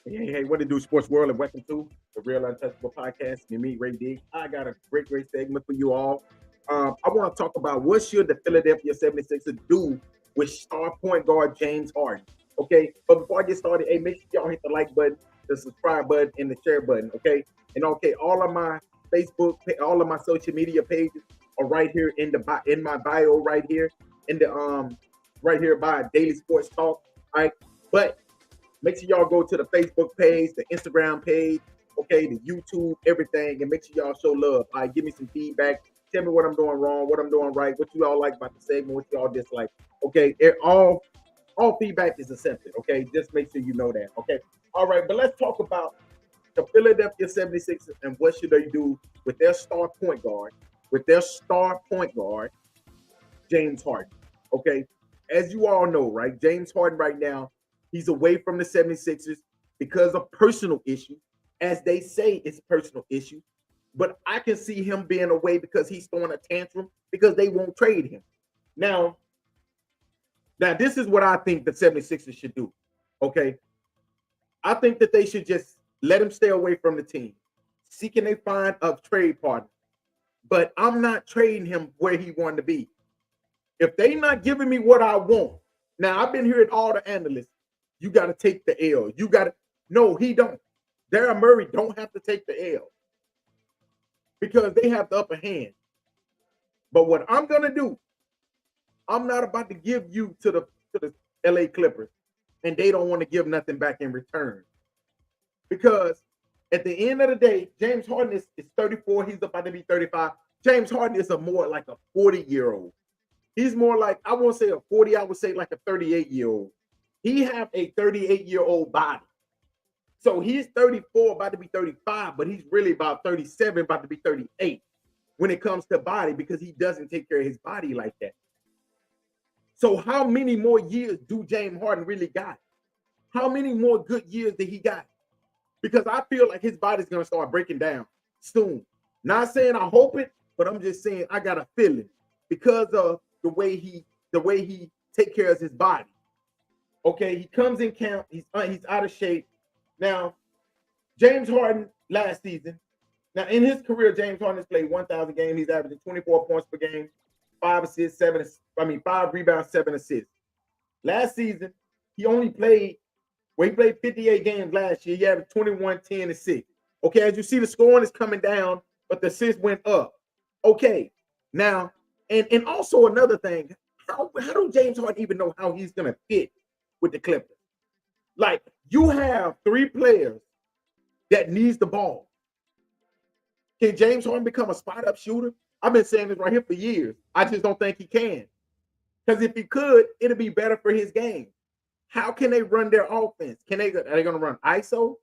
Hey, what to do, sports world, and welcome to the Real Untouchable Podcast. And me, Ray D. I got a great segment for you all. I want to talk about what should the Philadelphia 76ers do with star point guard James Harden. Okay, but before I get started, hey, make sure y'all hit the like button, the subscribe button, and the share button. Okay, and okay, all of my Facebook, all of my social media pages are right here in my bio, right here in the right here by Daily Sports Talk. All right, but make sure y'all go to the Facebook page, the Instagram page, okay, the YouTube, everything, and make sure y'all show love. All right, give me some feedback. Tell me what I'm doing wrong, what I'm doing right, what you all like about the segment, what you all dislike. Okay, all feedback is accepted. Okay, just make sure you know that. Okay, all right, but let's talk about the Philadelphia 76ers and what should they do with their star point guard, James Harden. Okay, as you all know, right, James Harden right now, he's away from the 76ers because of personal issues. As they say, it's personal issues. But I can see him being away because he's throwing a tantrum because they won't trade him. Now, this is what I think the 76ers should do. Okay. I think that they should just let him stay away from the team. See, can they find a trade partner? But I'm not trading him where he wanted to be. If they not giving me what I want, now I've been hearing all the analysts. You got to take the L. You got to. No, he don't. Daryl Murray don't have to take the L because they have the upper hand. But what I'm gonna do, I'm not about to give you to the LA Clippers, and they don't want to give nothing back in return. Because at the end of the day, James Harden is 34. He's about to be 35. James Harden is more like a 40-year-old. He's more like, I won't say a 40, I would say like a 38-year-old. He have a 38-year-old body. So he's 34, about to be 35, but he's really about 37, about to be 38 when it comes to body because he doesn't take care of his body like that. So how many more years do James Harden really got? How many more good years did he got? Because I feel like his body's going to start breaking down soon. Not saying I hope it, but I'm just saying I got a feeling because of the way he take care of his body. Okay, he comes in camp. He's out of shape. Now, James Harden last season. Now, in his career, James Harden has played 1,000 games. He's averaging 24 points per game, 5 rebounds, 7 assists. Last season, he only played. Well, he played 58 games last year. He averaged 21, 10, and 6. Okay, as you see, the scoring is coming down, but the assists went up. Okay, now, and also another thing, how do James Harden even know how he's gonna fit with the Clippers? Like, you have 3 players that needs the ball. Can James Harden become a spot-up shooter? I've been saying this right here for years. I just don't think he can. Because if he could, it'll be better for his game. How can they run their offense? Are they going to run ISO?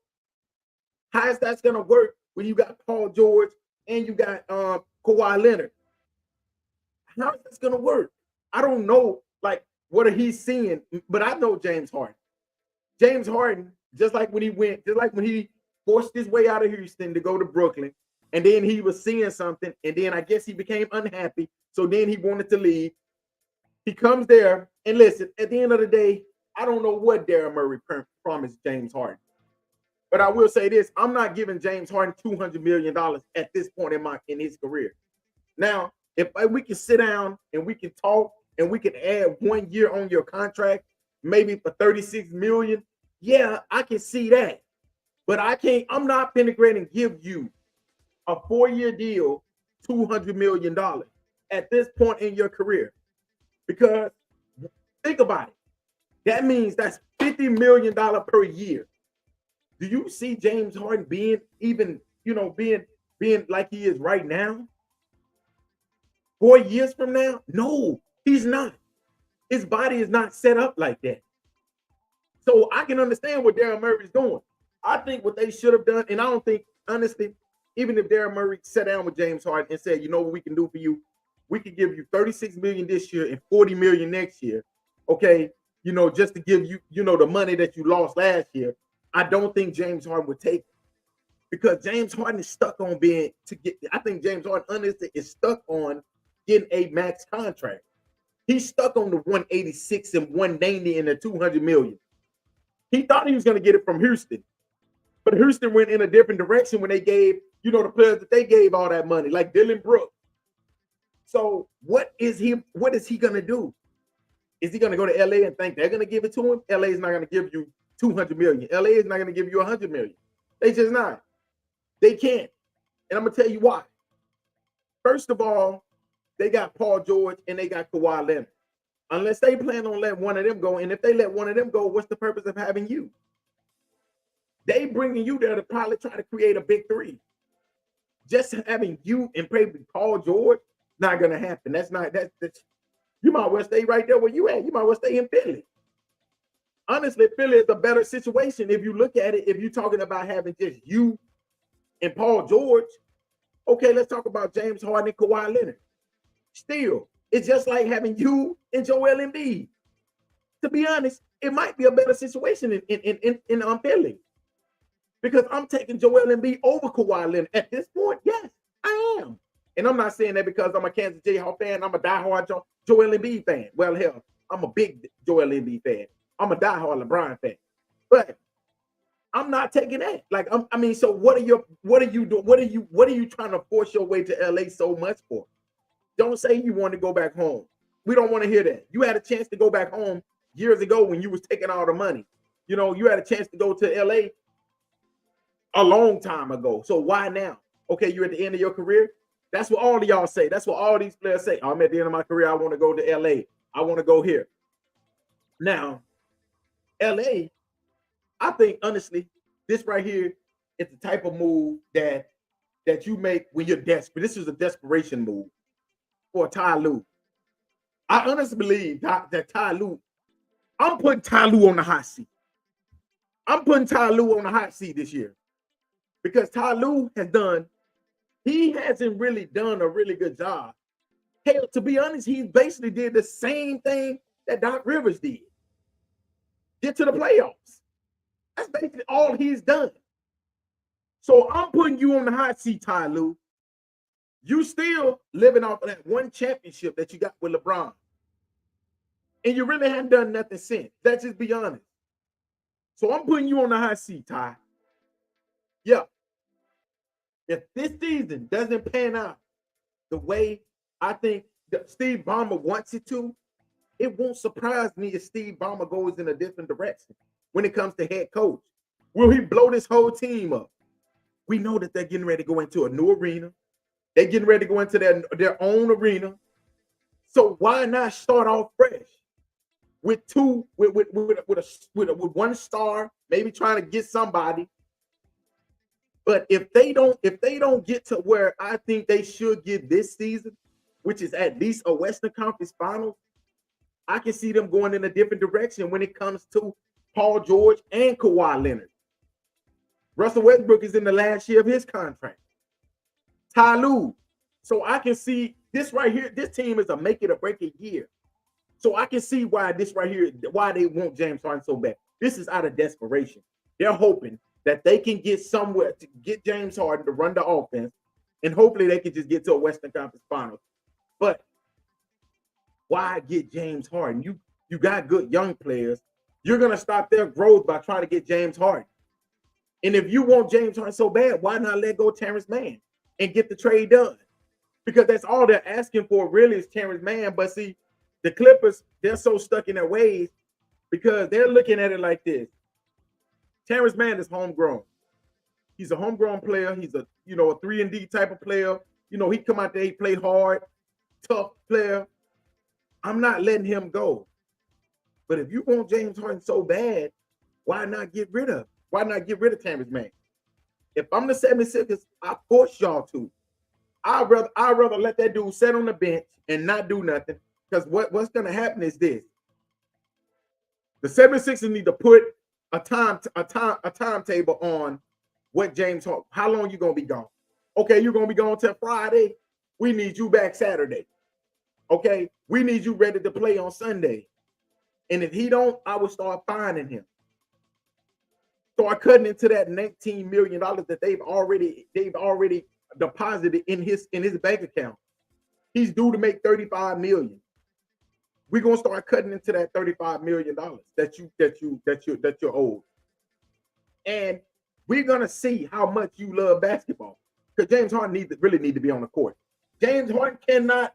How is that going to work when you got Paul George and you got Kawhi Leonard? How is this going to work? I don't know, like, what are he seeing? But I know James Harden. James Harden, just like when he forced his way out of Houston to go to Brooklyn, and then he was seeing something, and then I guess he became unhappy, so then he wanted to leave. He comes there, and listen, at the end of the day, I don't know what Daryl Murray promised James Harden. But I will say this, I'm not giving James Harden $200 million at this point in his career. Now, if we can sit down and we can talk and we can add 1 year on your contract, maybe for $36 million, yeah, I can see that. But I'm not integrating give you a 4-year deal, $200 million at this point in your career. Because think about it. That means that's $50 million per year. Do you see James Harden being like he is right now? 4 years from now? No, he's not. His body is not set up like that. So I can understand what Daryl Murray's doing. I think what they should have done, and I don't think, honestly, even if Daryl Murray sat down with James Harden and said, you know what we can do for you? We can give you 36 million this year and 40 million next year. Okay. Just to give you, the money that you lost last year. I don't think James Harden would take it because James Harden is stuck on I think James Harden, honestly, is stuck on getting a max contract. He's stuck on the 186 and 190 and the 200 million. He thought he was going to get it from Houston, but Houston went in a different direction when they gave, the players that they gave all that money, like Dylan Brooks. So what is he going to do? Is he going to go to LA and think they're going to give it to him? LA is not going to give you 200 million. LA is not going to give you 100 million. They just not. They can't. And I'm going to tell you why. First of all, they got Paul George and they got Kawhi Leonard. Unless they plan on letting one of them go, and if they let one of them go, what's the purpose of having you? They bringing you there to probably try to create a big three. Just having you and maybe Paul George, not gonna happen. That's you might well stay right there where you at. You might well stay in Philly. Honestly, Philly is a better situation if you look at it. If you're talking about having just you and Paul George, okay, let's talk about James Harden and Kawhi Leonard. Still, it's just like having you and Joel Embiid. To be honest, it might be a better situation in Philly. Because I'm taking Joel Embiid over Kawhi Leonard. At this point, yes, I am. And I'm not saying that because I'm a Kansas Jayhawk fan. I'm a diehard Joel Embiid fan. Well, hell, I'm a big Joel Embiid fan. I'm a diehard LeBron fan. But I'm not taking that. So what are you doing? What are you trying to force your way to LA so much for? Don't say you want to go back home. We don't want to hear that. You had a chance to go back home years ago when you was taking all the money. You had a chance to go to LA a long time ago. So why now? Okay, you're at the end of your career. That's what all of y'all say. That's what all these players say. I'm at the end of my career. I want to go to LA. I want to go here. Now, LA, I think honestly, this right here is the type of move that you make when you're desperate. This is a desperation move for Ty Lue. I honestly believe that Ty Lue, I'm putting Ty Lue on the hot seat. I'm putting Ty Lue on the hot seat this year. Because Ty Lue he hasn't really done a really good job. Hell, to be honest, he basically did the same thing that Doc Rivers did. Get to the playoffs. That's basically all he's done. So I'm putting you on the hot seat, Ty Lue. You still living off of that one championship that you got with LeBron. And you really haven't done nothing since. Let's just be honest. So I'm putting you on the hot seat, Ty. Yeah. If this season doesn't pan out the way I think that Steve Ballmer wants it to, it won't surprise me if Steve Ballmer goes in a different direction when it comes to head coach. Will he blow this whole team up? We know that they're getting ready to go into a new arena. They're getting ready to go into their own arena. So why not start off fresh with one star, maybe trying to get somebody. But if they don't get to where I think they should get this season, which is at least a Western Conference Finals, I can see them going in a different direction when it comes to Paul George and Kawhi Leonard. Russell Westbrook is in the last year of his contract. Ty Lue. So I can see this right here. This team is a make it or break it year. So I can see why this right here, why they want James Harden so bad. This is out of desperation. They're hoping that they can get somewhere to get James Harden to run the offense, and hopefully they can just get to a Western Conference Finals. But why get James Harden? You got good young players. You're going to stop their growth by trying to get James Harden. And if you want James Harden so bad, why not let go Terrence Mann and get the trade done? Because that's all they're asking for really is Terrence Mann. But see, the Clippers, they're so stuck in their ways because they're looking at it like this. Terrence Mann is homegrown. He's a homegrown player. He's a 3-and-D type of player. He come out there, he play hard, tough player. I'm not letting him go. But if you want James Harden so bad, why not get rid of Terrence Mann? If I'm the 76ers, I force y'all to. I'd rather let that dude sit on the bench and not do nothing. Because what's going to happen is this. The 76ers need to put a timetable on what James Harden. How long you gonna be gone? Okay, you're gonna be gone till Friday. We need you back Saturday. Okay, we need you ready to play on Sunday. And if he don't, I will start fining him. Start cutting into that $19 million that they've already deposited in his bank account. He's due to make $35 million. We're gonna start cutting into that $35 million that you're owed. And we're gonna see how much you love basketball. Because James Harden really need to be on the court. James Harden cannot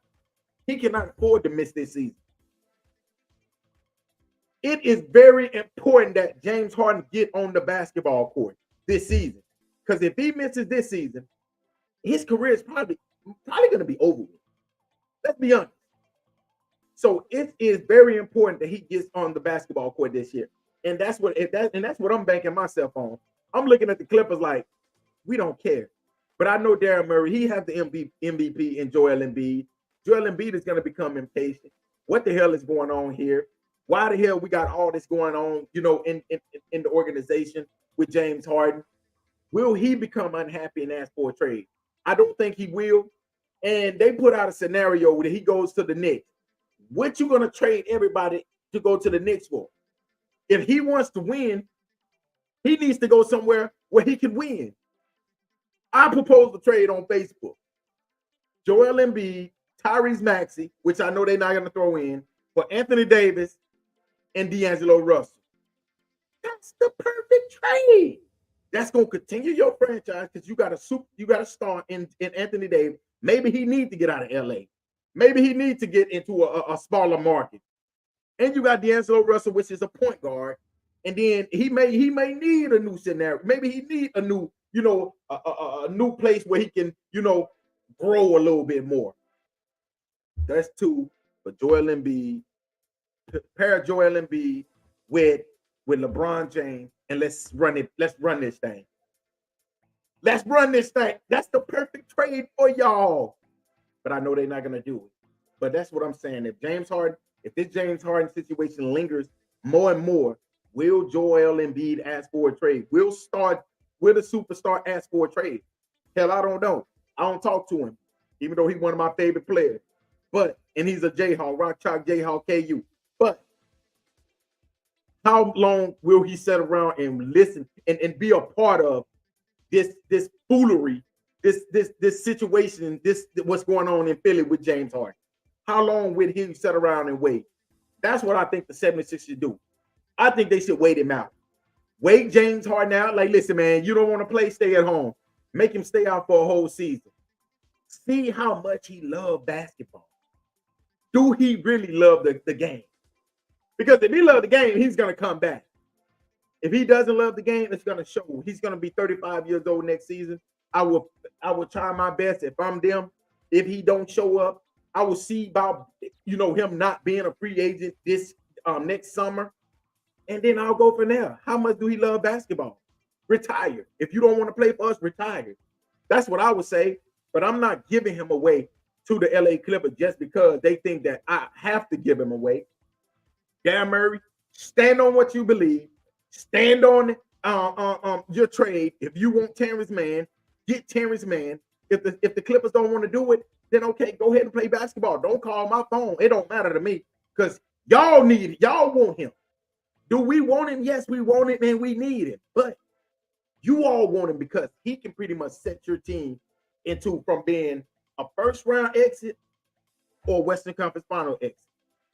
afford to miss this season. It is very important that James Harden get on the basketball court this season. Because if he misses this season, his career is probably going to be over with. Let's be honest. So it is very important that he gets on the basketball court this year. And that's what I'm banking myself on. I'm looking at the Clippers like, we don't care. But I know Daryl Murray, he has the MVP in Joel Embiid. Joel Embiid is going to become impatient. What the hell is going on here? Why the hell we got all this going on, in the organization with James Harden? Will he become unhappy and ask for a trade? I don't think he will. And they put out a scenario where he goes to the Knicks. What you going to trade everybody to go to the Knicks for? If he wants to win, he needs to go somewhere where he can win. I proposed a trade on Facebook. Joel Embiid, Tyrese Maxey, which I know they're not going to throw in, for Anthony Davis and D'Angelo Russell. That's the perfect trade. That's going to continue your franchise because you got a star in Anthony Davis. Maybe he needs to get out of LA. Maybe he needs to get into a smaller market. And you got D'Angelo Russell, which is a point guard. And then he may need a new scenario. Maybe he need a new, a new place where he can, grow a little bit more. That's two for Joel Embiid. Pair Joel Embiid with LeBron James, and let's run it. Let's run this thing. Let's run this thing. That's the perfect trade for y'all. But I know they're not gonna do it. But that's what I'm saying. If this James Harden situation lingers more and more, will Joel Embiid ask for a trade? Will the superstar ask for a trade? Hell, I don't know. I don't talk to him, even though he's one of my favorite players. And he's a Jayhawk, Rock Chalk Jayhawk KU. But how long will he sit around and listen and be a part of this foolery, this situation, what's going on in Philly with James Harden? How long will he sit around and wait? That's what I think the 76ers should do. I think they should wait him out. Wait James Harden out. Like, listen, man, you don't want to play, stay at home. Make him stay out for a whole season. See how much he loves basketball. Do he really love the game? Because if he loves the game, he's going to come back. If he doesn't love the game, it's going to show. He's going to be 35 years old next season. I will try my best. If I'm them, if he don't show up, I will see about him not being a free agent this next summer. And then I'll go from there. How much do he love basketball? Retire. If you don't want to play for us, retire. That's what I would say. But I'm not giving him away to the LA Clippers just because they think that I have to give him away. Darren Murray, stand on what you believe. Stand on your trade. If you want Terrence Mann, get Terrence Mann. If the Clippers don't want to do it, then okay, go ahead and play basketball. Don't call my phone. It don't matter to me because y'all need it. Y'all want him. Do we want him? Yes, we want it and we need it. But you all want him because he can pretty much set your team from being a first round exit or Western Conference Final exit.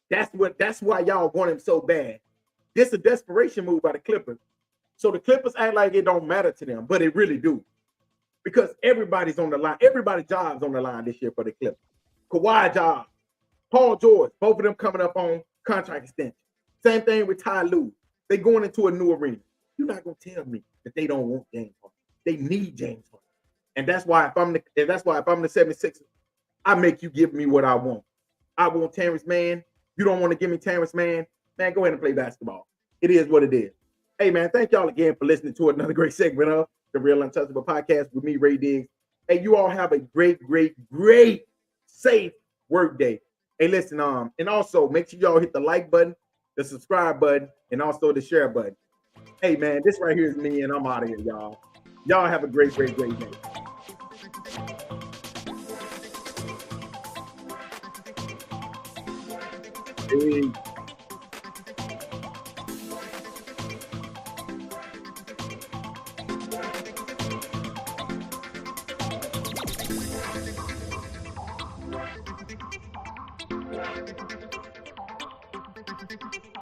That's why y'all want him so bad. This is a desperation move by the Clippers. So the Clippers act like it don't matter to them, but it really do. Because everybody's on the line. Everybody's job's on the line this year for the Clippers. Kawhi job, Paul George, both of them coming up on contract extension. Same thing with Ty Lue. They going into a new arena. You're not gonna tell me that they don't want James Harden. They need James Harden. And that's why if I'm the 76ers, I make you give me what I want. I want Terrence Mann. You don't want to give me Terrence Mann, man, go ahead and play basketball. It is what it is. Hey, man, thank y'all again for listening to another great segment of the Real Untouchable Podcast with me, Ray Diggs. Hey, you all have a great, safe work day. Hey, listen, and also make sure y'all hit the like button, the subscribe button, and also the share button. Hey, man, this right here is me, and I'm out of here, y'all. Y'all have a great, great, great day. Peace.